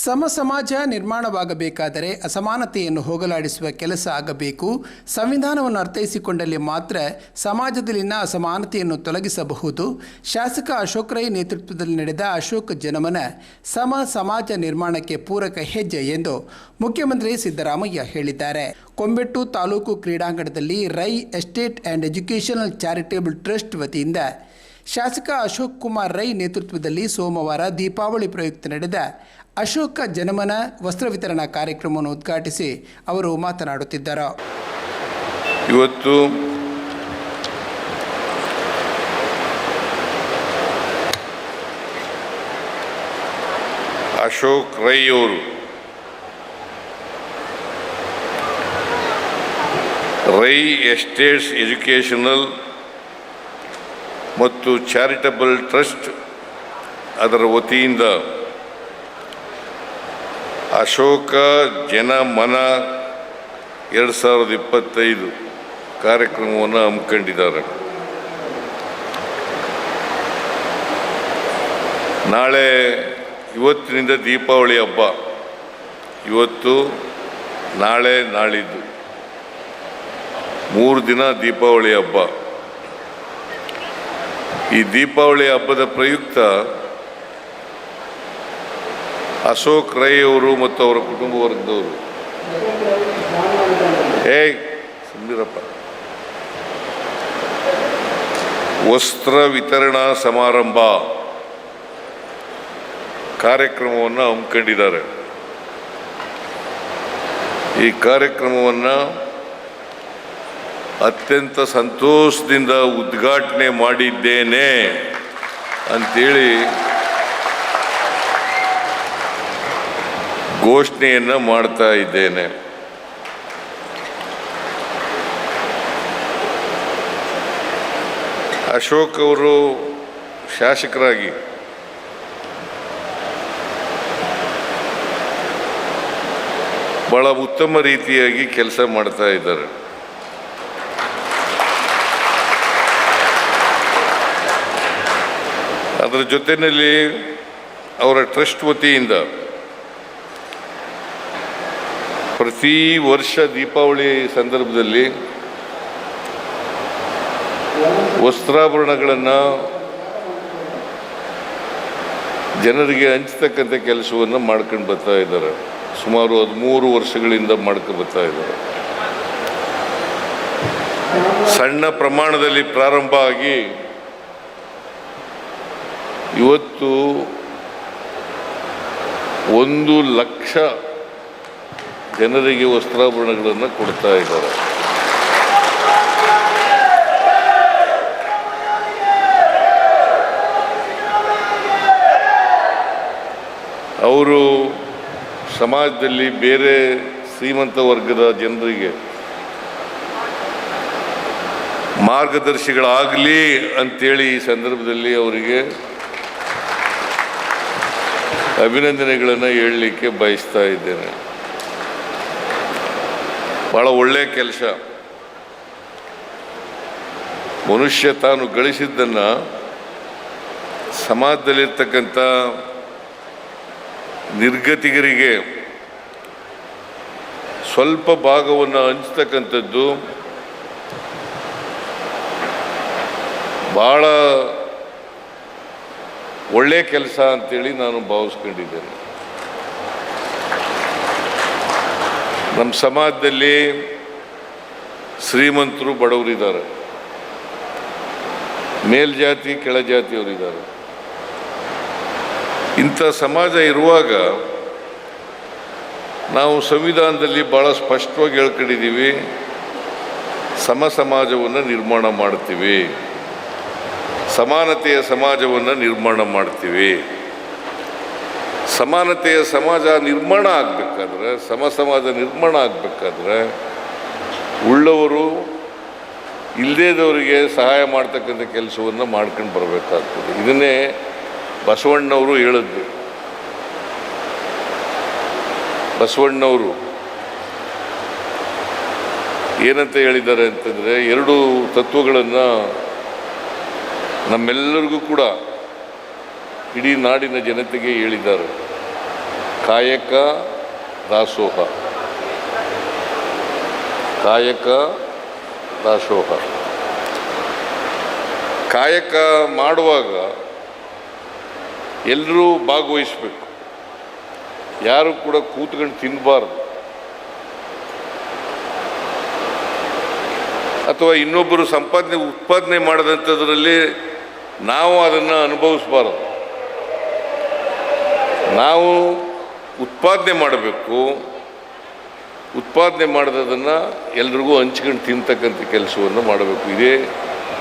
ಸಮಾಜ ನಿರ್ಮಾಣವಾಗಬೇಕಾದರೆ ಅಸಮಾನತೆಯನ್ನು ಹೋಗಲಾಡಿಸುವ ಕೆಲಸ ಆಗಬೇಕು. ಸಂವಿಧಾನವನ್ನು ಅರ್ಥೈಸಿಕೊಂಡಲ್ಲಿ ಮಾತ್ರ ಸಮಾಜದಲ್ಲಿನ ಅಸಮಾನತೆಯನ್ನು ತೊಲಗಿಸಬಹುದು. ಶಾಸಕ ಅಶೋಕ್ ರೈ ನೇತೃತ್ವದಲ್ಲಿ ನಡೆದ ಅಶೋಕ್ ಜನಮನ ಸಮಾಜ ನಿರ್ಮಾಣಕ್ಕೆ ಪೂರಕ ಹೆಜ್ಜೆ ಎಂದು ಮುಖ್ಯಮಂತ್ರಿ ಸಿದ್ದರಾಮಯ್ಯ ಹೇಳಿದ್ದಾರೆ. ಕೊಂಬೆಟ್ಟು ತಾಲೂಕು ಕ್ರೀಡಾಂಗಣದಲ್ಲಿ Rai estate and educational charitable trust ವತಿಯಿಂದ ಶಾಸಕ ಅಶೋಕ್ ಕುಮಾರ್ ರೈ ನೇತೃತ್ವದಲ್ಲಿ ಸೋಮವಾರ ದೀಪಾವಳಿ ಪ್ರಯುಕ್ತ ನಡೆದ ಅಶೋಕ ಜನಮನ ವಸ್ತ್ರ ವಿತರಣಾ ಕಾರ್ಯಕ್ರಮವನ್ನು ಉದ್ಘಾಟಿಸಿ ಅವರು ಮಾತನಾಡುತ್ತಿದ್ದರು. ಇವತ್ತು ಅಶೋಕ್ ರೈ ಅವರು ರೈ ಎಸ್ಟೇಟ್ಸ್ ಎಜುಕೇಷನಲ್ ಮತ್ತು ಚಾರಿಟಬಲ್ ಟ್ರಸ್ಟ್ ಅದರ ವತಿಯಿಂದ ಅಶೋಕ ಜನಮನ 2025 ಕಾರ್ಯಕ್ರಮವನ್ನು ಹಮ್ಮಿಕೊಂಡಿದ್ದಾರೆ. ಇವತ್ತಿನಿಂದ ದೀಪಾವಳಿ ಹಬ್ಬ. ಇವತ್ತು ನಾಳೆ ನಾಳಿದ್ದು 3 ದಿನ ದೀಪಾವಳಿ ಹಬ್ಬ. ಈ ದೀಪಾವಳಿ ಹಬ್ಬದ ಪ್ರಯುಕ್ತ ಅಶೋಕ್ ರೈ ಅವರು ಮತ್ತು ಅವರ ಕುಟುಂಬ ವರ್ಗದವರು ಸುಂದರಪ್ಪ ವಸ್ತ್ರ ವಿತರಣಾ ಸಮಾರಂಭ ಕಾರ್ಯಕ್ರಮವನ್ನು ಹಮ್ಮಿಕೊಂಡಿದ್ದಾರೆ. ಈ ಕಾರ್ಯಕ್ರಮವನ್ನು ಅತ್ಯಂತ ಸಂತೋಷದಿಂದ ಉದ್ಘಾಟನೆ ಮಾಡಿದ್ದೇನೆ ಅಂತೇಳಿ ಘೋಷಣೆಯನ್ನು ಮಾಡ್ತಾ ಇದ್ದೇನೆ. ಅಶೋಕ್ ಅವರು ಶಾಸಕರಾಗಿ ಬಹಳ ಉತ್ತಮ ರೀತಿಯಾಗಿ ಕೆಲಸ ಮಾಡ್ತಾ ಇದ್ದಾರೆ. ಅದರ ಜೊತೆಯಲ್ಲಿ ಅವರ ಟ್ರಸ್ಟ್ ವತಿಯಿಂದ ಪ್ರತಿ ವರ್ಷ ದೀಪಾವಳಿ ಸಂದರ್ಭದಲ್ಲಿ ವಸ್ತ್ರಾಭರಣಗಳನ್ನು ಜನರಿಗೆ ಹಂಚತಕ್ಕಂಥ ಕೆಲಸವನ್ನು ಮಾಡ್ಕೊಂಡು ಬರ್ತಾ ಇದ್ದಾರೆ. ಸುಮಾರು 13 ವರ್ಷಗಳಿಂದ ಮಾಡ್ಕೊಂಡು ಬರ್ತಾ ಇದ್ದಾರೆ. ಸಣ್ಣ ಪ್ರಮಾಣದಲ್ಲಿ ಪ್ರಾರಂಭ ಆಗಿ ಇವತ್ತು 1 ಲಕ್ಷ ಜನರಿಗೆ ವಸ್ತ್ರಾಭರಣಗಳನ್ನು ಕೊಡ್ತಾ ಇದ್ದಾರೆ. ಅವರು ಸಮಾಜದಲ್ಲಿ ಬೇರೆ ಶ್ರೀಮಂತ ವರ್ಗದ ಜನರಿಗೆ ಮಾರ್ಗದರ್ಶಿಗಳಾಗಲಿ ಅಂತೇಳಿ ಈ ಸಂದರ್ಭದಲ್ಲಿ ಅವರಿಗೆ ಅಭಿನಂದನೆಗಳನ್ನು ಹೇಳಲಿಕ್ಕೆ ಬಯಸ್ತಾ ಇದ್ದೇನೆ. ಭಾಳ ಒಳ್ಳೆಯ ಕೆಲಸ. ಮನುಷ್ಯ ತಾನು ಗಳಿಸಿದ್ದನ್ನು ಸಮಾಜದಲ್ಲಿರ್ತಕ್ಕಂಥ ನಿರ್ಗತಿಗರಿಗೆ ಸ್ವಲ್ಪ ಭಾಗವನ್ನು ಹಂಚತಕ್ಕಂಥದ್ದು ಭಾಳ ಒಳ್ಳೆಯ ಕೆಲಸ ಅಂತೇಳಿ ನಾನು ಭಾವಿಸ್ಕೊಂಡಿದ್ದೇನೆ. ನಮ್ಮ ಸಮಾಜದಲ್ಲಿ ಶ್ರೀಮಂತರು ಬಡವರಿದ್ದಾರೆ, ಮೇಲ್ಜಾತಿ ಕೆಳಜಾತಿಯವರಿದ್ದಾರೆ. ಇಂಥ ಸಮಾಜ ಇರುವಾಗ ನಾವು ಸಂವಿಧಾನದಲ್ಲಿ ಭಾಳ ಸ್ಪಷ್ಟವಾಗಿ ಹೇಳ್ಕೊಂಡಿದ್ದೀವಿ, ಸಮಾಜವನ್ನು ನಿರ್ಮಾಣ ಮಾಡ್ತೀವಿ, ಸಮಾನತೆಯ ಸಮಾಜವನ್ನು ನಿರ್ಮಾಣ ಮಾಡ್ತೀವಿ. ಸಮಾನತೆಯ ಸಮಾಜ ನಿರ್ಮಾಣ ಆಗಬೇಕಾದ್ರೆ, ಸಮಾಜ ನಿರ್ಮಾಣ ಆಗಬೇಕಾದ್ರೆ ಉಳ್ಳವರು ಇಲ್ಲದೇದವರಿಗೆ ಸಹಾಯ ಮಾಡ್ತಕ್ಕಂಥ ಕೆಲಸವನ್ನು ಮಾಡ್ಕೊಂಡು ಬರಬೇಕಾಗ್ತದೆ. ಇದನ್ನೇ ಬಸವಣ್ಣವರು ಹೇಳಿದ್ದು. ಬಸವಣ್ಣವರು ಏನಂತ ಹೇಳಿದ್ದಾರೆ ಅಂತಂದರೆ, 2 ತತ್ವಗಳನ್ನು ನಮ್ಮೆಲ್ಲರಿಗೂ ಕೂಡ ಇಡೀ ನಾಡಿನ ಜನತೆಗೆ ಹೇಳಿದ್ದಾರೆ. ಕಾಯಕ ದಾಸೋಹ. ಕಾಯಕ ದಾಸೋಹ. ಕಾಯಕ ಮಾಡುವಾಗ ಎಲ್ಲರೂ ಭಾಗವಹಿಸಬೇಕು. ಯಾರು ಕೂಡ ಕೂತ್ಕೊಂಡು ತಿನ್ನಬಾರ್ದು, ಅಥವಾ ಇನ್ನೊಬ್ಬರು ಉತ್ಪಾದನೆ ಮಾಡಿದಂಥದ್ರಲ್ಲಿ ನಾವು ಅದನ್ನು ಅನುಭವಿಸಬಾರದು. ನಾವು ಉತ್ಪಾದನೆ ಮಾಡಬೇಕು. ಉತ್ಪಾದನೆ ಮಾಡಿದದನ್ನು ಎಲ್ರಿಗೂ ಹಂಚ್ಕೊಂಡು ತಿಂತಕ್ಕಂಥ ಕೆಲಸವನ್ನು ಮಾಡಬೇಕು. ಇದೇ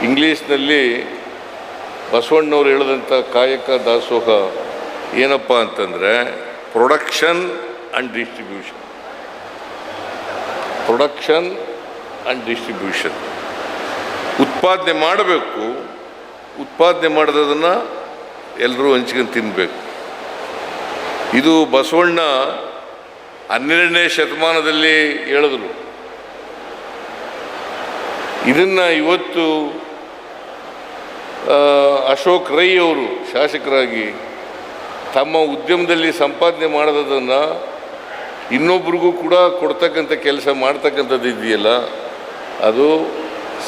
ಇಂಗ್ಲೀಷ್ನಲ್ಲಿ ಬಸವಣ್ಣವ್ರು ಹೇಳಿದಂಥ ಕಾಯಕ ದಾಸೋಹ ಏನಪ್ಪ ಅಂತಂದರೆ production and distribution. Production and distribution. ಉತ್ಪಾದನೆ ಮಾಡಬೇಕು, ಉತ್ಪಾದನೆ ಮಾಡಿದದನ್ನು ಎಲ್ಲರೂ ಹಂಚ್ಕೊಂಡು ತಿನ್ನಬೇಕು. ಇದು ಬಸವಣ್ಣ 12ನೇ ಶತಮಾನದಲ್ಲಿ ಹೇಳಿದ್ರು. ಇದನ್ನು ಇವತ್ತು ಅಶೋಕ್ ರೈ ಅವರು ಶಾಸಕರಾಗಿ ತಮ್ಮ ಉದ್ಯಮದಲ್ಲಿ ಸಂಪಾದನೆ ಮಾಡೋದನ್ನು ಇನ್ನೊಬ್ರಿಗೂ ಕೂಡ ಕೊಡ್ತಕ್ಕಂಥ ಕೆಲಸ ಮಾಡ್ತಕ್ಕಂಥದ್ದು ಇದೆಯಲ್ಲ, ಅದು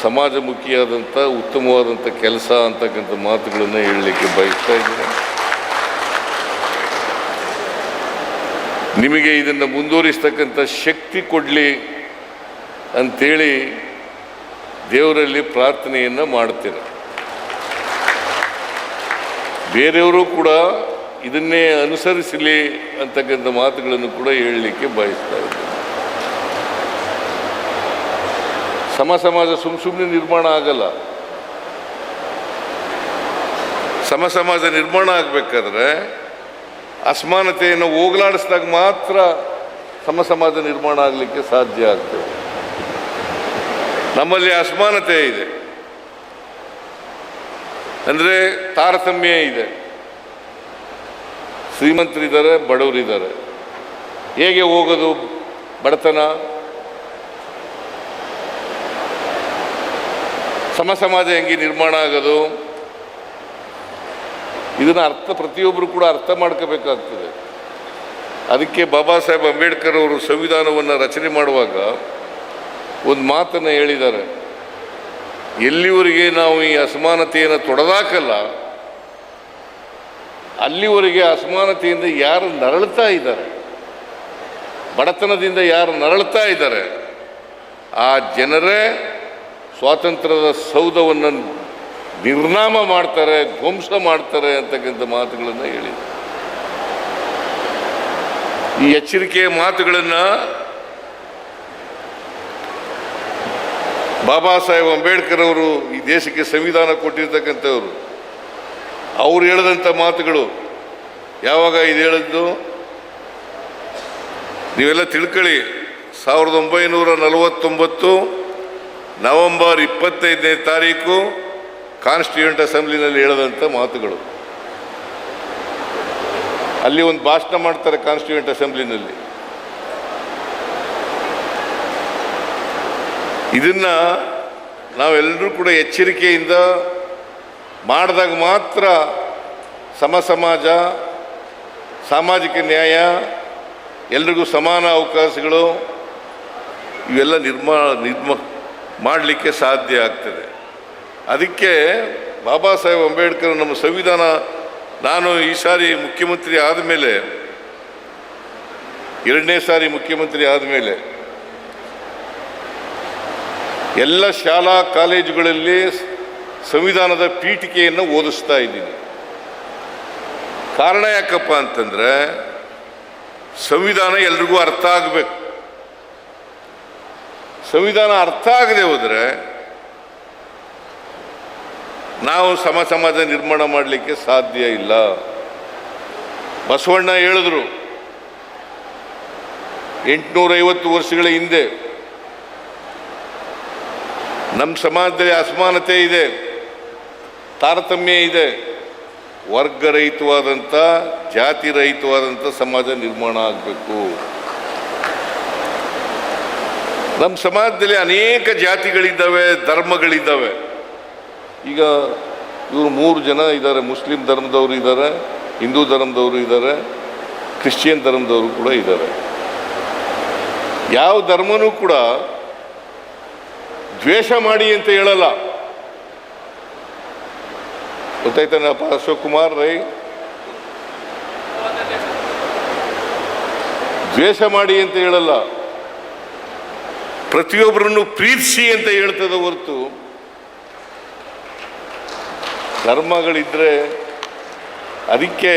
ಸಮಾಜಮುಖಿಯಾದಂಥ ಉತ್ತಮವಾದಂಥ ಕೆಲಸ ಅಂತಕ್ಕಂಥ ಮಾತುಗಳನ್ನು ಹೇಳಲಿಕ್ಕೆ ಬಯಸ್ತಾ ಇದ್ದೀನಿ. ನಿಮಗೆ ಇದನ್ನು ಮುಂದುವರಿಸ್ತಕ್ಕಂಥ ಶಕ್ತಿ ಕೊಡಲಿ ಅಂಥೇಳಿ ದೇವರಲ್ಲಿ ಪ್ರಾರ್ಥನೆಯನ್ನು ಮಾಡ್ತೇನೆ. ಬೇರೆಯವರು ಕೂಡ ಇದನ್ನೇ ಅನುಸರಿಸಲಿ ಅಂತಕ್ಕಂಥ ಮಾತುಗಳನ್ನು ಕೂಡ ಹೇಳಲಿಕ್ಕೆ ಬಯಸ್ತಾ ಇದ್ದೇನೆ. ಸಮಾಜ ಸುಮ್ಮನೆ ನಿರ್ಮಾಣ ಆಗಲ್ಲ. ಸಮಾಜ ನಿರ್ಮಾಣ ಆಗಬೇಕಾದ್ರೆ ಅಸಮಾನತೆಯನ್ನು ಹೋಗಲಾಡಿಸಿದಾಗ ಮಾತ್ರ ಸಮಾಜ ನಿರ್ಮಾಣ ಆಗಲಿಕ್ಕೆ ಸಾಧ್ಯ ಆಗ್ತದೆ. ನಮ್ಮಲ್ಲಿ ಅಸಮಾನತೆ ಇದೆ, ಅಂದರೆ ತಾರತಮ್ಯ ಇದೆ. ಶ್ರೀಮಂತರಿದ್ದಾರೆ, ಬಡವರಿದ್ದಾರೆ. ಹೇಗೆ ಹೋಗೋದು ಬಡತನ? ಸಮಾಜ ಹೆಂಗೆ ನಿರ್ಮಾಣ ಆಗೋದು? ಇದನ್ನು ಪ್ರತಿಯೊಬ್ಬರು ಕೂಡ ಅರ್ಥ ಮಾಡ್ಕೋಬೇಕಾಗ್ತದೆ. ಅದಕ್ಕೆ ಬಾಬಾ ಸಾಹೇಬ್ ಅಂಬೇಡ್ಕರ್ ಅವರು ಸಂವಿಧಾನವನ್ನು ರಚನೆ ಮಾಡುವಾಗ ಒಂದು ಮಾತನ್ನು ಹೇಳಿದ್ದಾರೆ. ಎಲ್ಲಿವರೆಗೆ ನಾವು ಈ ಅಸಮಾನತೆಯನ್ನು ತೊಡೆದಾಕಲ್ಲ, ಅಲ್ಲಿವರೆಗೆ ಅಸಮಾನತೆಯಿಂದ ಯಾರು ನರಳ್ತಾ ಇದ್ದಾರೆ, ಬಡತನದಿಂದ ಯಾರು ನರಳ್ತಾ ಇದ್ದಾರೆ, ಆ ಜನರೇ ಸ್ವಾತಂತ್ರ್ಯದ ಸೌಧವನ್ನು ನಿರ್ನಾಮ ಮಾಡ್ತಾರೆ, ಧ್ವಂಸ ಮಾಡ್ತಾರೆ ಅಂತಕ್ಕಂಥ ಮಾತುಗಳನ್ನು ಹೇಳಿದೆ. ಈ ಎಚ್ಚರಿಕೆಯ ಮಾತುಗಳನ್ನು ಬಾಬಾ ಸಾಹೇಬ್ ಅಂಬೇಡ್ಕರ್ ಅವರು ಈ ದೇಶಕ್ಕೆ ಸಂವಿಧಾನ ಕೊಟ್ಟಿರ್ತಕ್ಕಂಥವ್ರು, ಅವ್ರು ಹೇಳಿದಂಥ ಮಾತುಗಳು. ಯಾವಾಗ ಇದು ಹೇಳಿದ್ದು ನೀವೆಲ್ಲ ತಿಳ್ಕೊಳ್ಳಿ. 1949 ನವೆಂಬರ್ 25ನೇ ತಾರೀಕು ಕಾನ್ಸ್ಟಿಟ್ಯೂಂಟ್ ಅಸೆಂಬ್ಲಿನಲ್ಲಿ ಹೇಳಿದಂಥ ಮಾತುಗಳು. ಅಲ್ಲಿ ಒಂದು ಭಾಷಣ ಮಾಡ್ತಾರೆ ಕಾನ್ಸ್ಟಿಟ್ಯೂಂಟ್ ಅಸೆಂಬ್ಲಿನಲ್ಲಿ. ಇದನ್ನು ನಾವೆಲ್ಲರೂ ಕೂಡ ಎಚ್ಚರಿಕೆಯಿಂದ ಮಾಡಿದಾಗ ಮಾತ್ರ ಸಮಾಜ, ಸಾಮಾಜಿಕ ನ್ಯಾಯ, ಎಲ್ರಿಗೂ ಸಮಾನ ಅವಕಾಶಗಳು ಇವೆಲ್ಲ ಮಾಡಲಿಕ್ಕೆ ಸಾಧ್ಯ ಆಗ್ತದೆ. ಅದಕ್ಕೆ ಬಾಬಾ ಸಾಹೇಬ್ ಅಂಬೇಡ್ಕರ್ ನಮ್ಮ ಸಂವಿಧಾನ, ನಾನು ಈ ಸಾರಿ ಮುಖ್ಯಮಂತ್ರಿ ಆದಮೇಲೆ, 2ನೇ ಸಾರಿ ಮುಖ್ಯಮಂತ್ರಿ ಆದಮೇಲೆ ಎಲ್ಲ ಶಾಲಾ ಕಾಲೇಜುಗಳಲ್ಲಿ ಸಂವಿಧಾನದ ಪೀಠಿಕೆಯನ್ನು ಓದಿಸ್ತಾ ಇದ್ದೀನಿ. ಕಾರಣ ಯಾಕಪ್ಪ ಅಂತಂದರೆ ಸಂವಿಧಾನ ಎಲ್ರಿಗೂ ಅರ್ಥ ಆಗಬೇಕು. ಸಂವಿಧಾನ ಅರ್ಥ ಆಗದೆ ಹೋದರೆ ನಾವು ಸಮಾಜ ನಿರ್ಮಾಣ ಮಾಡಲಿಕ್ಕೆ ಸಾಧ್ಯ ಇಲ್ಲ. ಬಸವಣ್ಣ ಹೇಳಿದ್ರು 850 ವರ್ಷಗಳ ಹಿಂದೆ ನಮ್ಮ ಸಮಾಜದಲ್ಲಿ ಅಸಮಾನತೆ ಇದೆ, ತಾರತಮ್ಯ ಇದೆ, ವರ್ಗರಹಿತವಾದಂಥ, ಜಾತಿ ರಹಿತವಾದಂಥ ಸಮಾಜ ನಿರ್ಮಾಣ ಆಗಬೇಕು. ನಮ್ಮ ಸಮಾಜದಲ್ಲಿ ಅನೇಕ ಜಾತಿಗಳಿದ್ದಾವೆ, ಧರ್ಮಗಳಿದ್ದಾವೆ. ಈಗ ಇವರು 3 ಜನ ಇದ್ದಾರೆ. ಮುಸ್ಲಿಂ ಧರ್ಮದವರು ಇದ್ದಾರೆ, ಹಿಂದೂ ಧರ್ಮದವರು ಇದ್ದಾರೆ, ಕ್ರಿಶ್ಚಿಯನ್ ಧರ್ಮದವರು ಕೂಡ ಇದ್ದಾರೆ. ಯಾವ ಧರ್ಮನೂ ಕೂಡ ದ್ವೇಷ ಮಾಡಿ ಅಂತ ಹೇಳಲ್ಲ. ಗೊತ್ತಾಯ್ತಾನಪ್ಪ ಅಶೋಕ್ ಕುಮಾರ್ ರೈ? ದ್ವೇಷ ಮಾಡಿ ಅಂತ ಹೇಳಲ್ಲ, ಪ್ರತಿಯೊಬ್ಬರನ್ನು ಪ್ರೀತಿಸಿ ಅಂತ ಹೇಳ್ತದೆ ಹೊರತು ಧರ್ಮಗಳಿದ್ರೆ. ಅದಕ್ಕೆ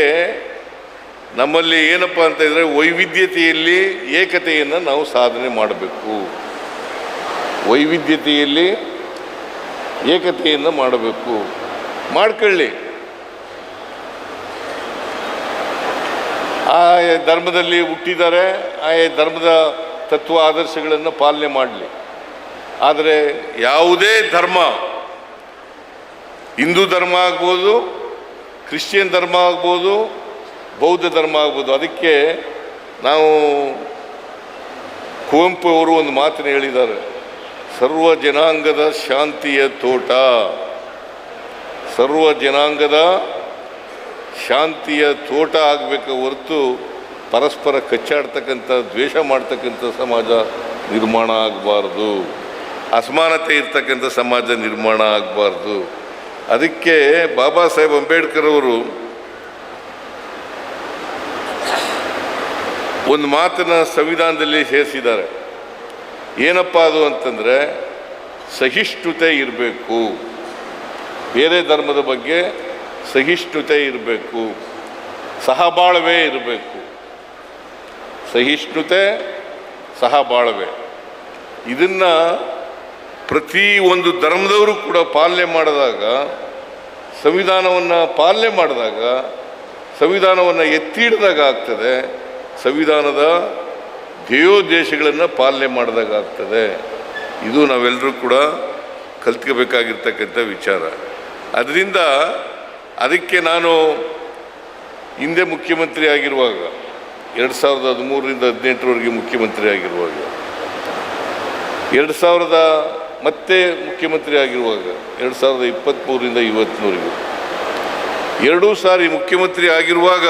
ನಮ್ಮಲ್ಲಿ ಏನಪ್ಪ ಅಂತ ಇದ್ರೆ ವೈವಿಧ್ಯತೆಯಲ್ಲಿ ಏಕತೆಯನ್ನು ನಾವು ಸಾಧನೆ ಮಾಡಬೇಕು. ವೈವಿಧ್ಯತೆಯಲ್ಲಿ ಏಕತೆಯನ್ನು ಮಾಡಬೇಕು. ಮಾಡ್ಕೊಳ್ಳಿ. ಆಯಾ ಧರ್ಮದಲ್ಲಿ ಹುಟ್ಟಿದ್ದಾರೆ, ಆಯಾ ಧರ್ಮದ ತತ್ವ ಆದರ್ಶಗಳನ್ನು ಪಾಲನೆ ಮಾಡಲಿ. ಆದರೆ ಯಾವುದೇ ಧರ್ಮ, ಹಿಂದೂ ಧರ್ಮ ಆಗ್ಬೋದು, ಕ್ರಿಶ್ಚಿಯನ್ ಧರ್ಮ ಆಗ್ಬೋದು, ಬೌದ್ಧ ಧರ್ಮ ಆಗ್ಬೋದು, ಅದಕ್ಕೆ ನಾವು ಕುವೆಂಪು ಅವರು ಒಂದು ಮಾತನ್ನು ಹೇಳಿದ್ದಾರೆ, ಸರ್ವ ಜನಾಂಗದ ಶಾಂತಿಯ ತೋಟ. ಸರ್ವ ಜನಾಂಗದ ಶಾಂತಿಯ ತೋಟ ಆಗಬೇಕು ಹೊರತು ಪರಸ್ಪರ ಕಚ್ಚಾಡ್ತಕ್ಕಂಥ, ದ್ವೇಷ ಮಾಡ್ತಕ್ಕಂಥ ಸಮಾಜ ನಿರ್ಮಾಣ ಆಗಬಾರ್ದು. ಅಸಮಾನತೆ ಇರ್ತಕ್ಕಂಥ ಸಮಾಜ ನಿರ್ಮಾಣ ಆಗಬಾರ್ದು. ಅದಕ್ಕೆ ಬಾಬಾ ಸಾಹೇಬ್ ಅಂಬೇಡ್ಕರ್ ಅವರು ಒಂದು ಮಾತನ್ನು ಸಂವಿಧಾನದಲ್ಲಿ ಸೇರಿಸಿದ್ದಾರೆ. ಏನಪ್ಪ ಅದು ಅಂತಂದರೆ, ಸಹಿಷ್ಣುತೆ ಇರಬೇಕು. ಬೇರೆ ಧರ್ಮದ ಬಗ್ಗೆ ಸಹಿಷ್ಣುತೆ ಇರಬೇಕು, ಸಹಬಾಳ್ವೆ ಇರಬೇಕು. ಸಹಿಷ್ಣುತೆ, ಸಹಬಾಳ್ವೆ, ಇದನ್ನು ಪ್ರತಿ ಒಂದು ಧರ್ಮದವರು ಕೂಡ ಪಾಲನೆ ಮಾಡಿದಾಗ, ಸಂವಿಧಾನವನ್ನು ಪಾಲನೆ ಮಾಡಿದಾಗ, ಸಂವಿಧಾನವನ್ನು ಎತ್ತಿ ಹಿಡಿದಾಗ ಆಗ್ತದೆ. ಸಂವಿಧಾನದ ಧ್ಯೇಯೋದ್ದೇಶಗಳನ್ನು ಪಾಲನೆ ಮಾಡಿದಾಗ ಆಗ್ತದೆ. ಇದು ನಾವೆಲ್ಲರೂ ಕೂಡ ಕಲ್ತ್ಕೋಬೇಕಾಗಿರ್ತಕ್ಕಂಥ ವಿಚಾರ. ಅದರಿಂದ ಅದಕ್ಕೆ ನಾನು ಹಿಂದೆ ಮುಖ್ಯಮಂತ್ರಿ ಆಗಿರುವಾಗ 2013ರಿಂದ 2018ರವರೆಗೆ ಮುಖ್ಯಮಂತ್ರಿ ಆಗಿರುವಾಗ, 2000 ಮತ್ತೆ ಮುಖ್ಯಮಂತ್ರಿ ಆಗಿರುವಾಗ 2023ರಿಂದ ಇವತ್ತಿನವರೆಗೂ, ಎರಡೂ ಸಾರಿ ಮುಖ್ಯಮಂತ್ರಿ ಆಗಿರುವಾಗ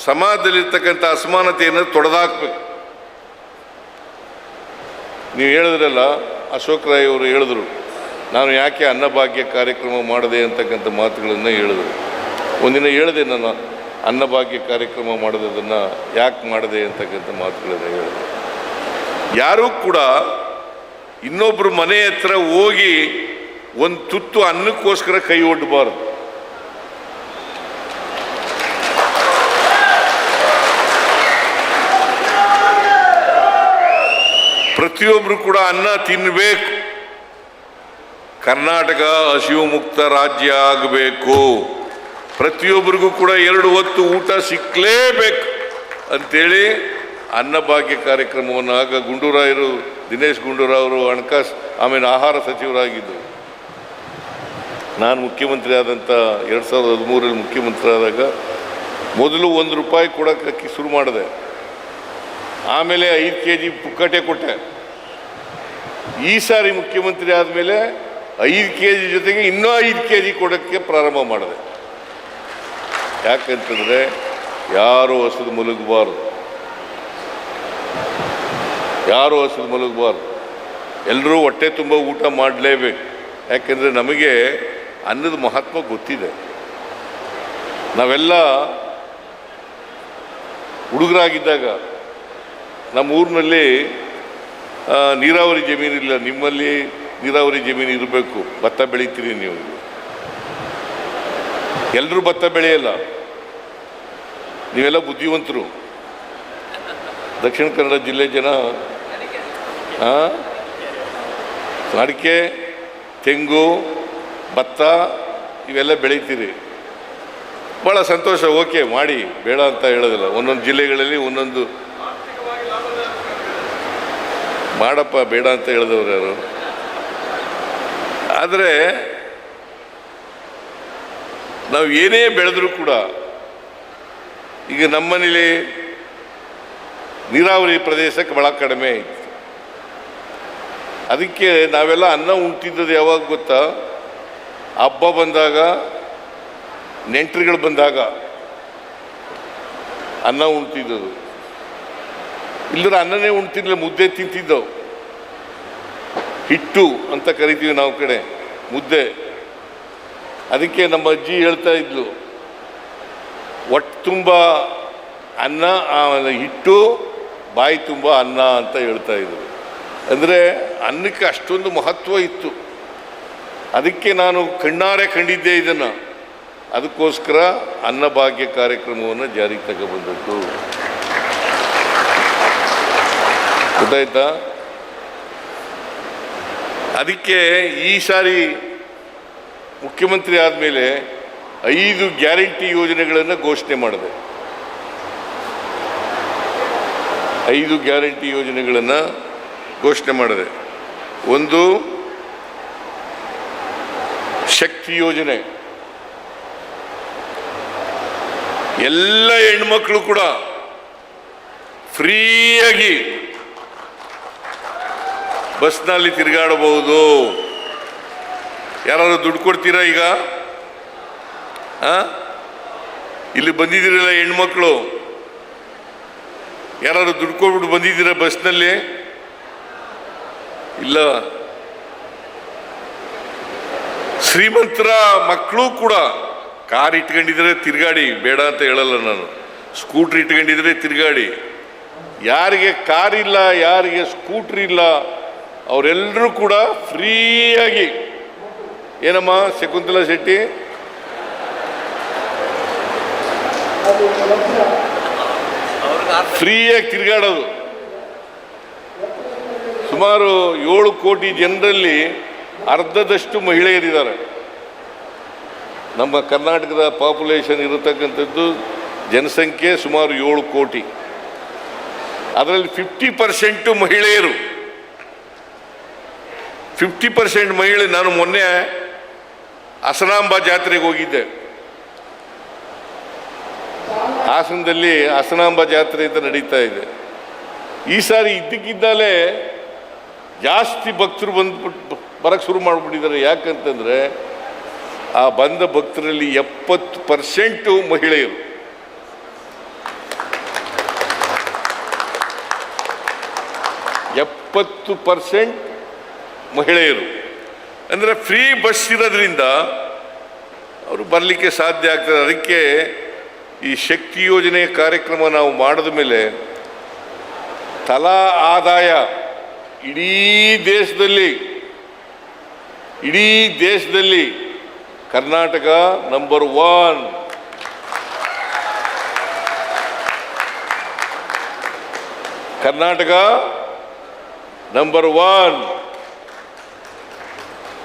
ಸಮಾಜದಲ್ಲಿರ್ತಕ್ಕಂಥ ಅಸಮಾನತೆಯನ್ನು ತೊಡೆದಾಕಬೇಕು. ನೀವು ಹೇಳಿದ್ರಲ್ಲ, ಅಶೋಕ್ ರಾಯ್ ಅವರು ಹೇಳಿದ್ರು, ನಾನು ಯಾಕೆ ಅನ್ನಭಾಗ್ಯ ಕಾರ್ಯಕ್ರಮ ಮಾಡಿದೆ ಅಂತಕ್ಕಂಥ ಮಾತುಗಳನ್ನು ಹೇಳಿದ್ರು. ಒಂದಿನ ಹೇಳಿದೆ ನಾನು, ಅನ್ನಭಾಗ್ಯ ಕಾರ್ಯಕ್ರಮ ಮಾಡೋದನ್ನು ಯಾಕೆ ಮಾಡಿದೆ ಅಂತಕ್ಕಂಥ ಮಾತುಗಳನ್ನು ಹೇಳಿದೆ. ಯಾರೂ ಕೂಡ ಇನ್ನೊಬ್ಬರು ಮನೆ ಹತ್ರ ಹೋಗಿ ಒಂದು ತುತ್ತು ಅನ್ನಕ್ಕೋಸ್ಕರ ಕೈ ಒಡ್ಡಬಾರ್ದು. ಪ್ರತಿಯೊಬ್ಬರು ಕೂಡ ಅನ್ನ ತಿನ್ನಬೇಕು. ಕರ್ನಾಟಕ ಹಸಿವು ಮುಕ್ತ ರಾಜ್ಯ ಆಗಬೇಕು. ಪ್ರತಿಯೊಬ್ಬರಿಗೂ ಕೂಡ 2 ಹೊತ್ತು ಊಟ ಸಿಕ್ಕಲೇಬೇಕು ಅಂಥೇಳಿ ಅನ್ನಭಾಗ್ಯ ಕಾರ್ಯಕ್ರಮವನ್ನು ಆಗ ಗುಂಡೂರಾಯರು, ದಿನೇಶ್ ಗುಂಡೂರಾವ್ ಅವರು ಹಣಕಾಸು ಆಮೇಲೆ ಆಹಾರ ಸಚಿವರಾಗಿದ್ದರು. ನಾನು ಮುಖ್ಯಮಂತ್ರಿ ಆದಂಥ 2013ರಲ್ಲಿ ಮುಖ್ಯಮಂತ್ರಿ ಆದಾಗ ಮೊದಲು ₹1 ಕೊಡೋಕ್ಕೆ ಶುರು ಮಾಡಿದೆ. ಆಮೇಲೆ 5 kg ಪುಕ್ಕಟೆ ಕೊಟ್ಟೆ. ಈ ಸಾರಿ ಮುಖ್ಯಮಂತ್ರಿ ಆದಮೇಲೆ 5 kg ಜೊತೆಗೆ ಇನ್ನೂ 5 kg ಕೊಡೋಕ್ಕೆ ಪ್ರಾರಂಭ ಮಾಡಿದೆ. ಯಾಕಂತಂದರೆ ಯಾರೂ ಹಸಿದು ಮಲಗಬಾರ್ದು, ಯಾರೂ ಹಸಿದು ಮಲಗಬಾರ್ದು. ಎಲ್ಲರೂ ಹೊಟ್ಟೆ ತುಂಬ ಊಟ ಮಾಡಲೇಬೇಕು. ಯಾಕೆಂದರೆ ನಮಗೆ ಅನ್ನದ ಮಹತ್ವ ಗೊತ್ತಿದೆ. ನಾವೆಲ್ಲ ಹುಡುಗರಾಗಿದ್ದಾಗ ನಮ್ಮ ಊರಿನಲ್ಲಿ ನೀರಾವರಿ ಜಮೀನಿಲ್ಲ. ನಿಮ್ಮಲ್ಲಿ ನೀರಾವರಿ ಜಮೀನು ಇರಬೇಕು, ಭತ್ತ ಬೆಳಿತೀರಿ ನೀವು. ಎಲ್ಲರೂ ಭತ್ತ ಬೆಳೆಯಲ್ಲ, ನೀವೆಲ್ಲ ಬುದ್ಧಿವಂತರು. ದಕ್ಷಿಣ ಕನ್ನಡ ಜಿಲ್ಲೆ ಜನ ಅಡಿಕೆ, ತೆಂಗು, ಭತ್ತ ಇವೆಲ್ಲ ಬೆಳಿತೀರಿ. ಭಾಳ ಸಂತೋಷ. ಓಕೆ ಮಾಡಿ, ಬೇಡ ಅಂತ ಹೇಳೋದಿಲ್ಲ. ಒಂದೊಂದು ಜಿಲ್ಲೆಗಳಲ್ಲಿ ಒಂದೊಂದು ಮಾಡಪ್ಪ, ಬೇಡ ಅಂತ ಹೇಳಿದವ್ರು ಯಾರು? ಆದರೆ ನಾವು ಏನೇ ಬೆಳೆದರೂ ಕೂಡ, ಈಗ ನಮ್ಮನೇಲಿ ನೀರಾವರಿ ಪ್ರದೇಶಕ್ಕೆ ಭಾಳ ಕಡಿಮೆ ಇತ್ತು. ಅದಕ್ಕೆ ನಾವೆಲ್ಲ ಅನ್ನ ಉಣ್ತಿದ್ದದ್ದು ಯಾವಾಗ ಗೊತ್ತಾ? ಹಬ್ಬ ಬಂದಾಗ, ನೆಂಟರುಗಳು ಬಂದಾಗ. ಅನ್ನ ಉಣ್ತಿದ್ದದು. ಇಲ್ಲದ್ರೆ ಅನ್ನನೇ ಉಣ್ತಿರ್ಲಿಲ್ಲ, ಮುದ್ದೆ ತಿಂತಿದ್ದವು. ಹಿಟ್ಟು ಅಂತ ಕರಿತೀವಿ ನಾವು ಕಡೆ, ಮುದ್ದೆ. ಅದಕ್ಕೆ ನಮ್ಮ ಅಜ್ಜಿ ಹೇಳ್ತಾ ಇದ್ಲು, ಹೊಟ್ಟೆ ತುಂಬ ಅನ್ನ, ಹಿಟ್ಟು ಬಾಯಿ ತುಂಬ ಅನ್ನ ಅಂತ ಹೇಳ್ತಾ ಇದ್ರು. ಅಂದರೆ ಅನ್ನಕ್ಕೆ ಅಷ್ಟೊಂದು ಮಹತ್ವ ಇತ್ತು. ಅದಕ್ಕೆ ನಾನು ಕಣ್ಣಾರೆ ಕಂಡಿದ್ದೆ ಇದನ್ನು. ಅದಕ್ಕೋಸ್ಕರ ಅನ್ನಭಾಗ್ಯ ಕಾರ್ಯಕ್ರಮವನ್ನು ಜಾರಿಗೆ ತಗೊಬಂದದ್ದು. ಗೊತ್ತಾಯ್ತಾ? ಅದಕ್ಕೆ ಈ ಸಾರಿ ಮುಖ್ಯಮಂತ್ರಿ ಆದಮೇಲೆ 5 ಗ್ಯಾರಂಟಿ ಯೋಜನೆಗಳನ್ನು ಘೋಷಣೆ ಮಾಡಿದೆ. 5 ಗ್ಯಾರಂಟಿ ಯೋಜನೆಗಳನ್ನು ಘೋಷಣೆ ಮಾಡಿದೆ. ಒಂದು ಶಕ್ತಿ ಯೋಜನೆ, ಎಲ್ಲ ಹೆಣ್ಮಕ್ಳು ಕೂಡ ಫ್ರೀಯಾಗಿ ಬಸ್ನಲ್ಲಿ ತಿರುಗಾಡಬಹುದು. ಯಾರಾದ್ರು ದುಡ್ಡು ಕೊಡ್ತೀರಾ? ಈಗ ಇಲ್ಲಿ ಬಂದಿದ್ದೀರಲ್ಲ ಹೆಣ್ಮಕ್ಳು, ಯಾರಾದ್ರು ದುಡ್ಡು ಕೊಟ್ಬಿಟ್ಟು ಬಂದಿದ್ದೀರಾ ಬಸ್ನಲ್ಲಿ? ಇಲ್ಲ. ಶ್ರೀಮಂತರ ಮಕ್ಕಳು ಕೂಡ ಕಾರ್ ಇಟ್ಕೊಂಡಿದ್ರೆ ತಿರುಗಾಡಿ, ಬೇಡ ಅಂತ ಹೇಳಲ್ಲ ನಾನು. ಸ್ಕೂಟ್ರ್ ಇಟ್ಕೊಂಡಿದ್ರೆ ತಿರುಗಾಡಿ. ಯಾರಿಗೆ ಕಾರ್ ಇಲ್ಲ, ಯಾರಿಗೆ ಸ್ಕೂಟ್ರ್ ಇಲ್ಲ, ಅವರೆಲ್ಲರೂ ಕೂಡ ಫ್ರೀಯಾಗಿ, ಏನಮ್ಮ ಶಕುಂತಲಾ ಶೆಟ್ಟಿ, ಫ್ರೀಯಾಗಿ ತಿರುಗಾಡೋದು. ಸುಮಾರು 7 ಕೋಟಿ ಜನರಲ್ಲಿ ಅರ್ಧದಷ್ಟು ಮಹಿಳೆಯರಿದ್ದಾರೆ. ನಮ್ಮ ಕರ್ನಾಟಕದ ಪಾಪ್ಯುಲೇಷನ್ ಇರತಕ್ಕಂಥದ್ದು ಜನಸಂಖ್ಯೆ ಸುಮಾರು 7 ಕೋಟಿ. ಅದರಲ್ಲಿ 50% ಮಹಿಳೆಯರು. 50% ಮಹಿಳೆ. ನಾನು ಮೊನ್ನೆ ಹಸನಾಂಬ ಜಾತ್ರೆಗೆ ಹೋಗಿದ್ದೆ. ಹಾಸನದಲ್ಲಿ ಹಸನಾಂಬ ಜಾತ್ರೆ ಅಂತ ನಡೀತಾ ಇದೆ. ಈ ಸಾರಿ ಇದ್ದಕ್ಕಿದ್ದಾಲೆ ಜಾಸ್ತಿ ಭಕ್ತರು ಬರಕ್ಕೆ ಶುರು ಮಾಡಿಬಿಟ್ಟಿದ್ದಾರೆ. ಯಾಕಂತಂದರೆ ಆ ಬಂದ ಭಕ್ತರಲ್ಲಿ 70% ಮಹಿಳೆಯರು. ಮಹಿಳೆಯರು. ಅಂದರೆ ಫ್ರೀ ಬಸ್ ಇರೋದ್ರಿಂದ ಅವರು ಬರಲಿಕ್ಕೆ ಸಾಧ್ಯ ಆಗ್ತದೆ. ಅದಕ್ಕೆ ಈ ಶಕ್ತಿ ಯೋಜನೆ ಕಾರ್ಯಕ್ರಮ ನಾವು ಮಾಡಿದ ಮೇಲೆ ತಲಾ ಆದಾಯ ಇಡೀ ದೇಶದಲ್ಲಿ ಕರ್ನಾಟಕ ನಂಬರ್ 1. ಕರ್ನಾಟಕ ನಂಬರ್ 1.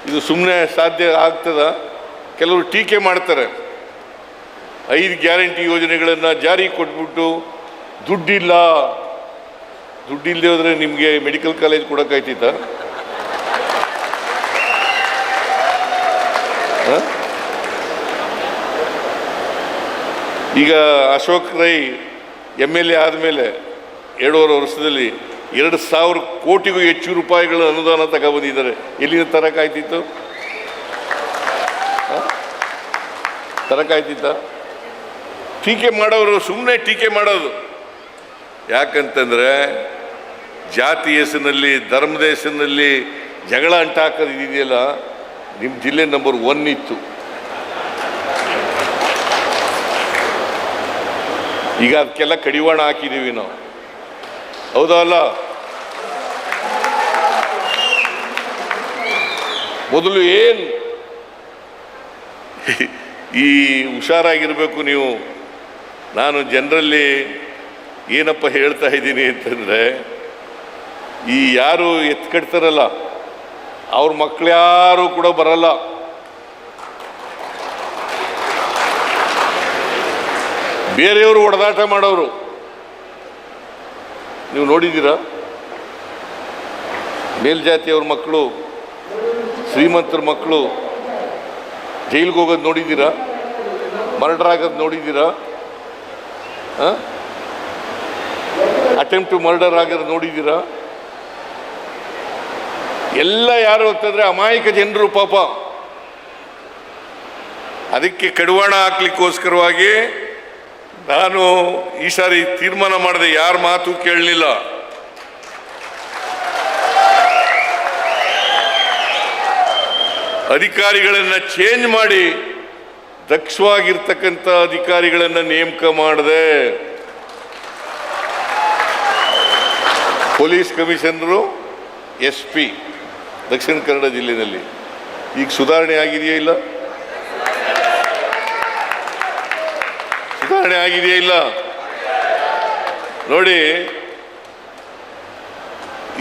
ಇದು ಸುಮ್ಮನೆ ಸಾಧ್ಯ ಆಗ್ತದ? ಕೆಲವರು ಟೀಕೆ ಮಾಡ್ತಾರೆ. 5 ಗ್ಯಾರಂಟಿ ಯೋಜನೆಗಳನ್ನು ಜಾರಿ ಕೊಟ್ಬಿಟ್ಟು ದುಡ್ಡಿಲ್ಲದೆ ಹೋದರೆ ನಿಮಗೆ ಮೆಡಿಕಲ್ ಕಾಲೇಜ್ ಕೊಡೋಕ್ಕಾಯ್ತಿತ್ತ? ಈಗ ಅಶೋಕ್ ರೈ MLA ಆದಮೇಲೆ 2.5 ವರ್ಷದಲ್ಲಿ 2,000 ಕೋಟಿಗೂ ಹೆಚ್ಚು ರೂಪಾಯಿಗಳ ಅನುದಾನ ತಗೊಬಂದಿದ್ದಾರೆ. ಎಲ್ಲಿಂದ ತರಕಾಯ್ತಿತ್ತು? ತರಕಾಯ್ತಿತ್ತ? ಟೀಕೆ ಮಾಡೋರು ಸುಮ್ಮನೆ ಟೀಕೆ ಮಾಡೋದು. ಯಾಕಂತಂದರೆ ಜಾತಿ ಹೆಸರಿನಲ್ಲಿ, ಧರ್ಮದ ಹೆಸರಿನಲ್ಲಿ ಜಗಳ ಅಂಟಾಕೋದು ಇದೆಯಲ್ಲ, ನಿಮ್ಮ ಜಿಲ್ಲೆ ನಂಬರ್ 1 ಇತ್ತು. ಈಗ ಅದಕ್ಕೆಲ್ಲ ಕಡಿವಾಣ ಹಾಕಿದ್ದೀವಿ ನಾವು. ಹೌದಾ ಅಲ್ಲ? ಮೊದಲು ಏನು ಈ ಹುಷಾರಾಗಿರಬೇಕು ನೀವು. ನಾನು ಜನರಲ್ಲಿ ಏನಪ್ಪ ಹೇಳ್ತಾ ಇದ್ದೀನಿ ಅಂತಂದರೆ, ಈ ಯಾರು ಎತ್ಕಡ್ತಾರಲ್ಲ ಅವ್ರ ಮಕ್ಕಳು ಯಾರು ಕೂಡ ಬರಲ್ಲ. ಬೇರೆಯವರು ಹೊಡೆದಾಟ ಮಾಡೋರು ನೀವು ನೋಡಿದ್ದೀರಾ? ಮೇಲ್ಜಾತಿಯವ್ರ ಮಕ್ಕಳು, ಶ್ರೀಮಂತರ ಮಕ್ಕಳು ಜೈಲಿಗೆ ಹೋಗೋದು ನೋಡಿದ್ದೀರಾ? ಮರ್ಡರ್ ಆಗೋದು ನೋಡಿದ್ದೀರಾ? ಅಟೆಂಪ್ಟ್ ಟು ಮರ್ಡರ್ ಆಗೋದು ನೋಡಿದ್ದೀರಾ? ಎಲ್ಲ ಯಾರು ಅಂತಂದರೆ ಅಮಾಯಕ ಜನರು ಪಾಪ. ಅದಕ್ಕೆ ಕಡಿವಾಣ ಹಾಕ್ಲಿಕ್ಕೋಸ್ಕರವಾಗಿ ನಾನು ಈ ಸಾರಿ ತೀರ್ಮಾನ ಮಾಡದೆ ಯಾರ ಮಾತು ಕೇಳಲಿಲ್ಲ. ಅಧಿಕಾರಿಗಳನ್ನು ಚೇಂಜ್ ಮಾಡಿ ದಕ್ಷವಾಗಿರ್ತಕ್ಕಂಥ ಅಧಿಕಾರಿಗಳನ್ನು ನೇಮಕ ಮಾಡಿದೆ. Police commissioner, SP Dakshina Kannada ಜಿಲ್ಲೆಯಲ್ಲಿ ಈಗ ಸುಧಾರಣೆ ಆಗಿದೆಯಾ ಇಲ್ಲ? ಸುಧಾರಣೆ ಆಗಿದೆಯಾ ಇಲ್ಲ? ನೋಡಿ,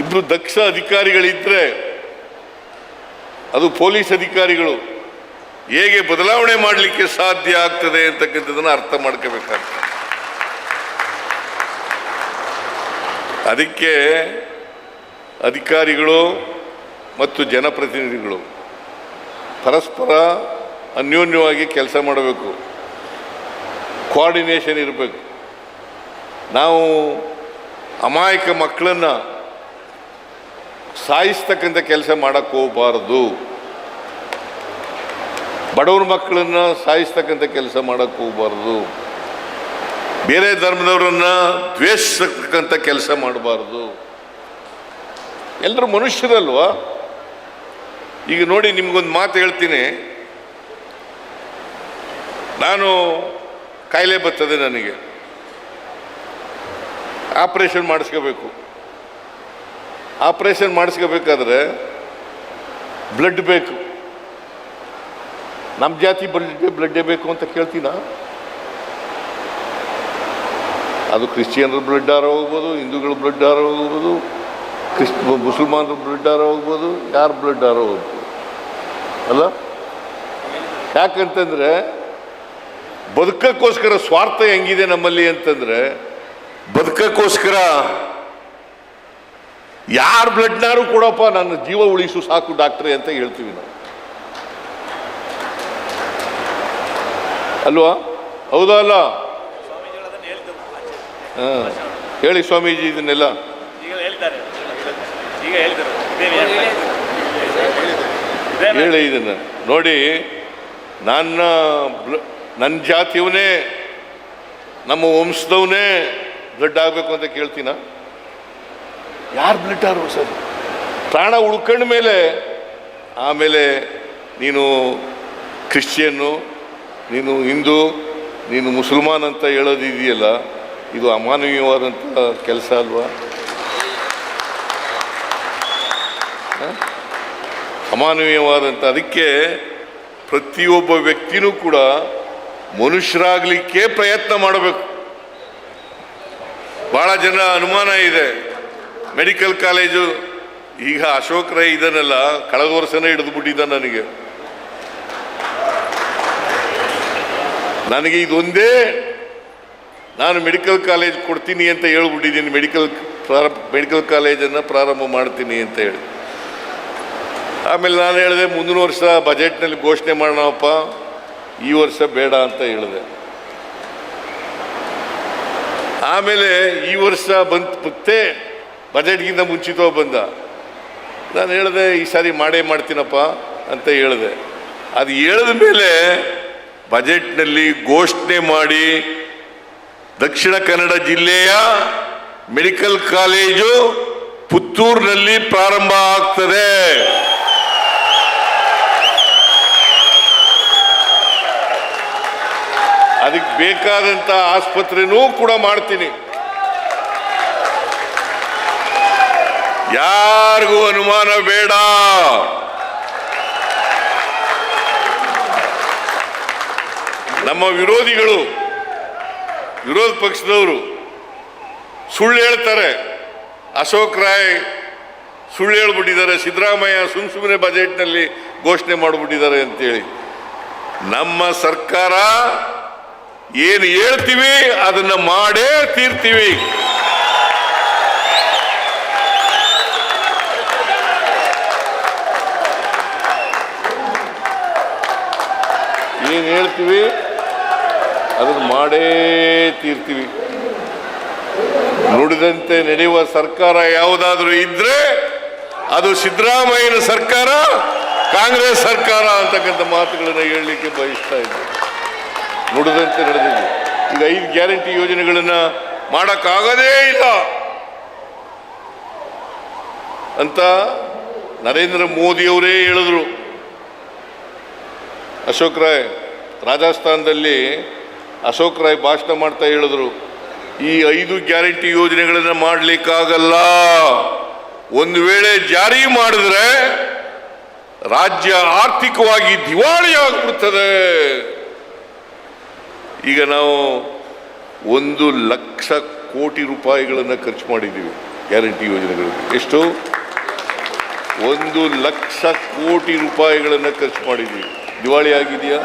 ಇಬ್ರು ದಕ್ಷ ಅಧಿಕಾರಿಗಳಿದ್ರೆ ಅದು ಪೊಲೀಸ್ ಅಧಿಕಾರಿಗಳು ಹೇಗೆ ಬದಲಾವಣೆ ಮಾಡಲಿಕ್ಕೆ ಸಾಧ್ಯ ಆಗ್ತದೆ ಅಂತಕ್ಕಂಥದ್ದನ್ನು ಅರ್ಥ ಮಾಡ್ಕೋಬೇಕಾಗ್ತದೆ. ಅದಕ್ಕೆ ಅಧಿಕಾರಿಗಳು ಮತ್ತು ಜನಪ್ರತಿನಿಧಿಗಳು ಪರಸ್ಪರ ಅನ್ಯೋನ್ಯವಾಗಿ ಕೆಲಸ ಮಾಡಬೇಕು, ಕೋಆರ್ಡಿನೇಷನ್ ಇರಬೇಕು. ನಾವು ಅಮಾಯಕ ಮಕ್ಕಳನ್ನು ಸಾಯಿಸ್ತಕ್ಕಂಥ ಕೆಲಸ ಮಾಡೋಕ್ಕೆ ಹೋಗಬಾರ್ದು, ಬಡವ್ರ ಮಕ್ಕಳನ್ನು ಸಾಯಿಸ್ತಕ್ಕಂಥ ಕೆಲಸ ಮಾಡೋಕ್ಕೆ ಹೋಗಬಾರ್ದು, ಬೇರೆ ಧರ್ಮದವರನ್ನು ದ್ವೇಷಿಸ್ತಕ್ಕಂಥ ಕೆಲಸ ಮಾಡಬಾರ್ದು. ಎಲ್ಲರೂ ಮನುಷ್ಯರಲ್ವಾ? ಈಗ ನೋಡಿ, ನಿಮಗೊಂದು ಮಾತು ಹೇಳ್ತೀನಿ. ನಾನು ಕಾಯಿಲೆ ಬರ್ತದೆ, ನನಗೆ ಆಪರೇಷನ್ ಮಾಡಿಸ್ಕೋಬೇಕು. ಆಪರೇಷನ್ ಮಾಡಿಸ್ಕೋಬೇಕಾದ್ರೆ ಬ್ಲಡ್ ಬೇಕು. ನಮ್ಮ ಜಾತಿ ಬ್ಲಡ್ಡೇ ಬೇಕು ಅಂತ ಕೇಳ್ತೀನ? ಅದು ಕ್ರಿಶ್ಚಿಯನ್ರ ಬ್ಲಡ್ ಆರ ಹೋಗ್ಬೋದು, ಹಿಂದೂಗಳ ಬ್ಲಡ್ ಆರ ಹೋಗ್ಬೋದು, ಮುಸಲ್ಮಾನರ ಬ್ಲಡ್ ಆರ ಹೋಗ್ಬೋದು, ಯಾರ ಬ್ಲಡ್ ಆರ ಹೋಗ್ಬೋದು ಅಲ್ಲ? ಯಾಕಂತಂದರೆ ಬದುಕಕ್ಕೋಸ್ಕರ ಸ್ವಾರ್ಥ ಹೆಂಗಿದೆ ನಮ್ಮಲ್ಲಿ ಅಂತಂದರೆ, ಬದುಕಕ್ಕೋಸ್ಕರ ಯಾರ ಬ್ಲಡ್ನಾರು ಕೊಡಪ್ಪ, ನನ್ನ ಜೀವ ಉಳಿಸು ಸಾಕು ಡಾಕ್ಟ್ರೇ ಅಂತ ಹೇಳ್ತೀವಿ ನಾವು, ಅಲ್ವಾ? ಹೌದಾ ಅಲ್ಲ? ಹಾಂ, ಹೇಳಿ ಸ್ವಾಮೀಜಿ ಇದನ್ನೆಲ್ಲ. ಹೇಳಿ ಇದನ್ನು. ನೋಡಿ, ನನ್ನ ಜಾತಿಯವನೇ, ನಮ್ಮ ವಂಶದವನೇ ಬ್ಲಡ್ ಆಗಬೇಕು ಅಂತ ಕೇಳ್ತೀನ? ಯಾರು ಬ್ಲಡ್ ಆರು ಸರ್? ಪ್ರಾಣ ಉಳ್ಕೊಂಡ ಮೇಲೆ ಆಮೇಲೆ ನೀನು ಕ್ರಿಶ್ಚಿಯನ್ನು, ನೀನು ಹಿಂದೂ, ನೀನು ಮುಸಲ್ಮಾನ್ ಅಂತ ಹೇಳೋದಿದೆಯಲ್ಲ, ಇದು ಅಮಾನವೀಯವಾದಂಥ ಕೆಲಸ ಅಲ್ವಾ? ಅಮಾನವೀಯವಾದಂಥ. ಅದಕ್ಕೆ ಪ್ರತಿಯೊಬ್ಬ ವ್ಯಕ್ತಿನೂ ಕೂಡ ಮನುಷ್ಯರಾಗಲಿಕ್ಕೆ ಪ್ರಯತ್ನ ಮಾಡಬೇಕು. ಭಾಳ ಜನ ಅನುಮಾನ ಇದೆ. ಮೆಡಿಕಲ್ ಕಾಲೇಜು ಈಗ ಅಶೋಕ್ ರೈ ಇದನ್ನೆಲ್ಲ ಕಳೆದ ವರ್ಷನೇ ಹಿಡಿದು ಬಿಟ್ಟಿದ್ದ ನನಗೆ ಇದೊಂದೇ ನಾನು ಮೆಡಿಕಲ್ ಕಾಲೇಜ್ ಕೊಡ್ತೀನಿ ಅಂತ ಹೇಳ್ಬಿಟ್ಟಿದ್ದೀನಿ. ಮೆಡಿಕಲ್ ಕಾಲೇಜನ್ನು ಪ್ರಾರಂಭ ಮಾಡ್ತೀನಿ ಅಂತ ಹೇಳಿ. ಆಮೇಲೆ ನಾನು ಹೇಳಿದೆ, ಮುಂದಿನ ವರ್ಷ ಬಜೆಟ್ನಲ್ಲಿ ಘೋಷಣೆ ಮಾಡೋಣಪ್ಪ, ಈ ವರ್ಷ ಬೇಡ ಅಂತ ಹೇಳಿದೆ. ಆಮೇಲೆ ಈ ವರ್ಷ ಮತ್ತೆ ಬಜೆಟ್ಗಿಂತ ಮುಂಚಿತವಾಗಿ ಬಂದ. ನಾನು ಹೇಳಿದೆ, ಈ ಸಾರಿ ಮಾಡೇ ಮಾಡ್ತೀನಪ್ಪ ಅಂತ ಹೇಳಿದೆ. ಅದು ಹೇಳಿದ ಮೇಲೆ ಬಜೆಟ್ನಲ್ಲಿ ಘೋಷಣೆ ಮಾಡಿ ದಕ್ಷಿಣ ಕನ್ನಡ ಜಿಲ್ಲೆಯ ಮೆಡಿಕಲ್ ಕಾಲೇಜು ಪುತ್ತೂರಿನಲ್ಲಿ ಪ್ರಾರಂಭ ಆಗ್ತದೆ. ಅದಕ್ಕೆ ಬೇಕಾದಂಥ ಆಸ್ಪತ್ರೆನೂ ಕೂಡ ಮಾಡ್ತೀನಿ. ಯಾರಿಗೂ ಅನುಮಾನ ಬೇಡ. ನಮ್ಮ ವಿರೋಧಿಗಳು, ವಿರೋಧ ಪಕ್ಷದವರು ಸುಳ್ಳು ಹೇಳ್ತಾರೆ. ಅಶೋಕ್ ರಾಯ್ ಸುಳ್ಳು ಹೇಳ್ಬಿಟ್ಟಿದ್ದಾರೆ, ಸಿದ್ದರಾಮಯ್ಯ ಸುಮ್ಮನೆ ಬಜೆಟ್ನಲ್ಲಿ ಘೋಷಣೆ ಮಾಡಿಬಿಟ್ಟಿದ್ದಾರೆ ಅಂತೇಳಿ. ನಮ್ಮ ಸರ್ಕಾರ ಏನು ಹೇಳ್ತೀವಿ ಅದನ್ನು ಮಾಡೇ ತೀರ್ತೀವಿ. ಏನು ಹೇಳ್ತೀವಿ ಅದನ್ನು ಮಾಡೇ ತೀರ್ತೀವಿ. ನುಡಿದಂತೆ ನಡೆಯುವ ಸರ್ಕಾರ ಯಾವುದಾದ್ರೂ ಇದ್ರೆ ಅದು ಸಿದ್ದರಾಮಯ್ಯನ ಸರ್ಕಾರ, ಕಾಂಗ್ರೆಸ್ ಸರ್ಕಾರ ಅಂತಕ್ಕಂಥ ಮಾತುಗಳನ್ನು ಹೇಳಲಿಕ್ಕೆ ಬಯಸ್ತಾ ಇದ್ದೆ. ನುಡಿದಂತೆ ನಡೆದಿದ್ವಿ. ಈಗ 5 ಗ್ಯಾರಂಟಿ ಯೋಜನೆಗಳನ್ನು ಮಾಡೋಕ್ಕಾಗೋದೇ ಇಲ್ಲ ಅಂತ ನರೇಂದ್ರ ಮೋದಿಯವರೇ ಹೇಳಿದ್ರು. ಅಶೋಕ್ ರಾಯ್ ರಾಜಸ್ಥಾನದಲ್ಲಿ ಅಶೋಕ್ ರಾಯ್ ಭಾಷಣ ಮಾಡ್ತಾ ಹೇಳಿದ್ರು, ಈ 5 ಗ್ಯಾರಂಟಿ ಯೋಜನೆಗಳನ್ನು ಮಾಡಲಿಕ್ಕಾಗಲ್ಲ, ಒಂದು ವೇಳೆ ಜಾರಿ ಮಾಡಿದ್ರೆ ರಾಜ್ಯ ಆರ್ಥಿಕವಾಗಿ ದಿವಾಳಿಯಾಗ್ಬಿಡ್ತದೆ. ಈಗ ನಾವು 1 ಲಕ್ಷ ಕೋಟಿ ರೂಪಾಯಿಗಳನ್ನು ಖರ್ಚು ಮಾಡಿದ್ದೀವಿ ಗ್ಯಾರಂಟಿ ಯೋಜನೆಗಳಿಗೆ. ಎಷ್ಟು? 1 ಲಕ್ಷ ಕೋಟಿ ರೂಪಾಯಿಗಳನ್ನು ಖರ್ಚು ಮಾಡಿದ್ದೀವಿ. ದಿವಾಳಿ ಆಗಿದೆಯಾ?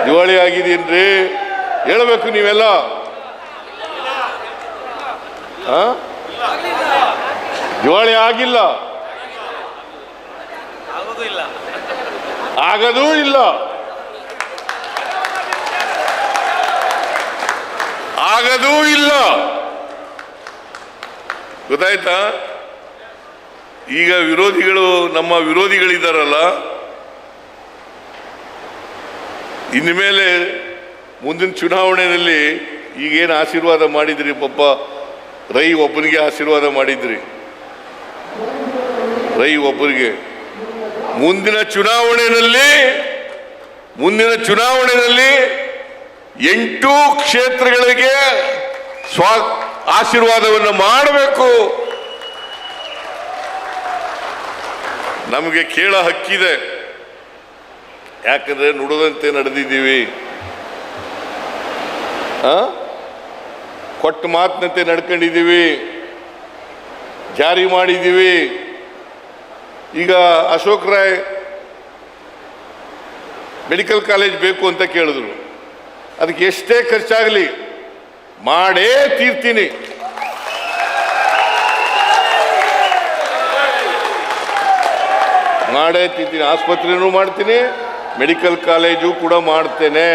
ದಿವಾಳಿ ಆಗಿದೆಯೇನ್ರಿ? ಹೇಳಬೇಕು ನೀವೆಲ್ಲ. ದಿವಾಳಿ ಆಗಿಲ್ಲ, ಆಗದೂ ಇಲ್ಲ, ಆಗದೂ ಇಲ್ಲ. ಗೊತ್ತಾಯ್ತಾ? ಈಗ ವಿರೋಧಿಗಳು, ನಮ್ಮ ವಿರೋಧಿಗಳಿದ್ದಾರಲ್ಲ, ಇನ್ನು ಮೇಲೆ ಮುಂದಿನ ಚುನಾವಣೆಯಲ್ಲಿ ಈಗೇನು ಆಶೀರ್ವಾದ ಮಾಡಿದ್ರಿ, ಪಾಪ ರೈ ಒಬ್ಬನಿಗೆ ಆಶೀರ್ವಾದ ಮಾಡಿದ್ರಿ, ರೈ ಒಬ್ಬರಿಗೆ. ಮುಂದಿನ ಚುನಾವಣೆಯಲ್ಲಿ 8 ಕ್ಷೇತ್ರಗಳಿಗೆ ಆಶೀರ್ವಾದವನ್ನು ಮಾಡಬೇಕು. ನಮಗೆ ಕೇಳ ಹಕ್ಕಿದೆ, ಯಾಕಂದ್ರೆ ನುಡಿದಂತೆ ನಡೆದಿದ್ದೀವಿ, ಕೊಟ್ಟ ಮಾತಿನಂತೆ ನಡ್ಕೊಂಡಿದ್ದೀವಿ, ಜಾರಿ ಮಾಡಿದ್ದೀವಿ. ಈಗ ಅಶೋಕ್ ರಾಯ್ ಮೆಡಿಕಲ್ ಕಾಲೇಜ್ ಬೇಕು ಅಂತ ಕೇಳಿದ್ರು, ಅದಕ್ಕೆ ಎಷ್ಟೇ ಖರ್ಚಾಗಲಿ ಮಾಡೇ ತೀರ್ತೀನಿ. ಮಾಡೇ ತೀರ್ತೀನಿ. ಆಸ್ಪತ್ರೆನೂ ಮಾಡ್ತೀನಿ, ಮೆಡಿಕಲ್ ಕಾಲೇಜು ಕೂಡ ಮಾಡ್ತೇನೆ.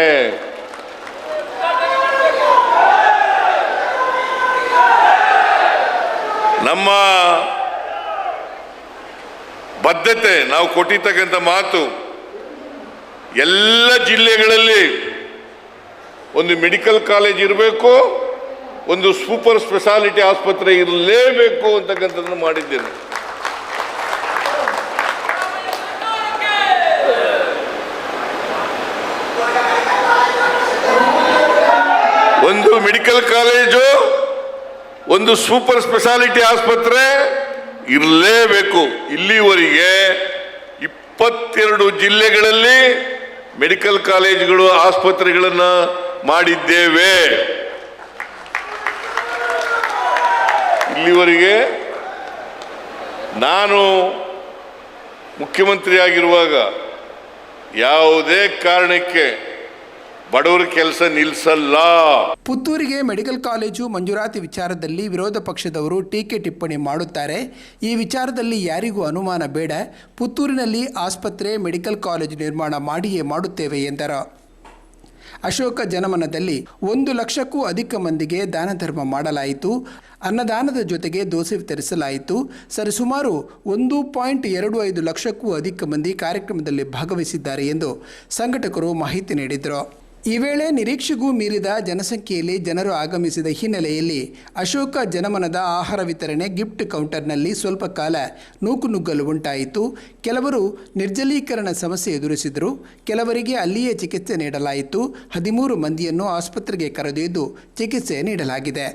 ನಮ್ಮ ಬದ್ಧತೆ, ನಾವು ಕೊಟ್ಟಿರ್ತಕ್ಕಂಥ ಮಾತು, ಎಲ್ಲ ಜಿಲ್ಲೆಗಳಲ್ಲಿ ಒಂದು ಮೆಡಿಕಲ್ ಕಾಲೇಜ್ ಇರಬೇಕು, ಒಂದು ಸೂಪರ್ ಸ್ಪೆಷಾಲಿಟಿ ಆಸ್ಪತ್ರೆ ಇರಲೇಬೇಕು ಅಂತಕ್ಕಂಥದ್ದನ್ನು ಮಾಡಿದ್ದೇನೆ. ಒಂದು ಮೆಡಿಕಲ್ ಕಾಲೇಜು, ಒಂದು ಸೂಪರ್ ಸ್ಪೆಷಾಲಿಟಿ ಆಸ್ಪತ್ರೆ ಇರಲೇಬೇಕು. ಇಲ್ಲಿವರೆಗೆ 22 ಜಿಲ್ಲೆಗಳಲ್ಲಿ ಮೆಡಿಕಲ್ ಕಾಲೇಜುಗಳು, ಆಸ್ಪತ್ರೆಗಳನ್ನು ಮಾಡಿದ್ದೇವೆ. ಇಲ್ಲಿವರೆಗೆ ನಾನು ಮುಖ್ಯಮಂತ್ರಿ ಆಗಿರುವಾಗ ಯಾವುದೇ ಕಾರಣಕ್ಕೆ ಬಡವರ ಕೆಲಸ ನಿಲ್ಲಿಸಲ್ಲ. ಪುತ್ತೂರಿಗೆ ಮೆಡಿಕಲ್ ಕಾಲೇಜು ಮಂಜೂರಾತಿ ವಿಚಾರದಲ್ಲಿ ವಿರೋಧ ಪಕ್ಷದವರು ಟೀಕೆ ಟಿಪ್ಪಣಿ ಮಾಡುತ್ತಾರೆ. ಈ ವಿಚಾರದಲ್ಲಿ ಯಾರಿಗೂ ಅನುಮಾನ ಬೇಡ. ಪುತ್ತೂರಿನಲ್ಲಿ ಆಸ್ಪತ್ರೆ, ಮೆಡಿಕಲ್ ಕಾಲೇಜು ನಿರ್ಮಾಣ ಮಾಡಿಯೇ ಮಾಡುತ್ತೇವೆ ಎಂದರು. ಅಶೋಕ ಜನಮನದಲ್ಲಿ 1 ಲಕ್ಷಕ್ಕೂ ಅಧಿಕ ಮಂದಿಗೆ ದಾನ ಧರ್ಮ ಮಾಡಲಾಯಿತು. ಅನ್ನದಾನದ ಜೊತೆಗೆ ದೋಸೆ ವಿತರಿಸಲಾಯಿತು. ಸರಿಸುಮಾರು 1.25 ಲಕ್ಷಕ್ಕೂ ಅಧಿಕ ಮಂದಿ ಕಾರ್ಯಕ್ರಮದಲ್ಲಿ ಭಾಗವಹಿಸಿದ್ದಾರೆ ಎಂದು ಸಂಘಟಕರು ಮಾಹಿತಿ ನೀಡಿದರು. ಈ ವೇಳೆ ನಿರೀಕ್ಷೆಗೂ ಮೀರಿದ ಜನಸಂಖ್ಯೆಯಲ್ಲಿ ಜನರು ಆಗಮಿಸಿದ ಹಿನ್ನೆಲೆಯಲ್ಲಿ ಅಶೋಕ ಜನಮನದ ಆಹಾರ ವಿತರಣೆ ಗಿಫ್ಟ್ ಕೌಂಟರ್ನಲ್ಲಿ ಸ್ವಲ್ಪ ಕಾಲ ನೂಕುನುಗ್ಗಲು ಉಂಟಾಯಿತು. ಕೆಲವರು ನಿರ್ಜಲೀಕರಣ ಸಮಸ್ಯೆ ಎದುರಿಸಿದರು. ಕೆಲವರಿಗೆ ಅಲ್ಲಿಯೇ ಚಿಕಿತ್ಸೆ ನೀಡಲಾಯಿತು. 13 ಮಂದಿಯನ್ನು ಆಸ್ಪತ್ರೆಗೆ ಕರೆದೊಯ್ದು ಚಿಕಿತ್ಸೆ ನೀಡಲಾಗಿದೆ.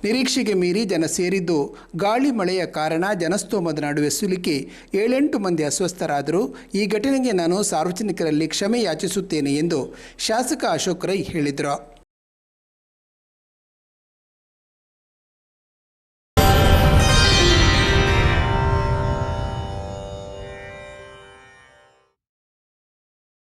ನಿರೀಕ್ಷೆಗೆ ಮೀರಿ ಜನ ಸೇರಿದ್ದು ಗಾಳಿ ಮಳೆಯ ಕಾರಣ ಜನಸ್ತೋಮದ ನಡುವೆ ಸಿಲುಕಿ 7-8 ಮಂದಿ ಅಸ್ವಸ್ಥರಾದರು. ಈ ಘಟನೆಗೆ ನಾನು ಸಾರ್ವಜನಿಕರಲ್ಲಿ ಕ್ಷಮೆ ಯಾಚಿಸುತ್ತೇನೆ ಎಂದು ಶಾಸಕ ಅಶೋಕ್ ರೈ ಹೇಳಿದರು.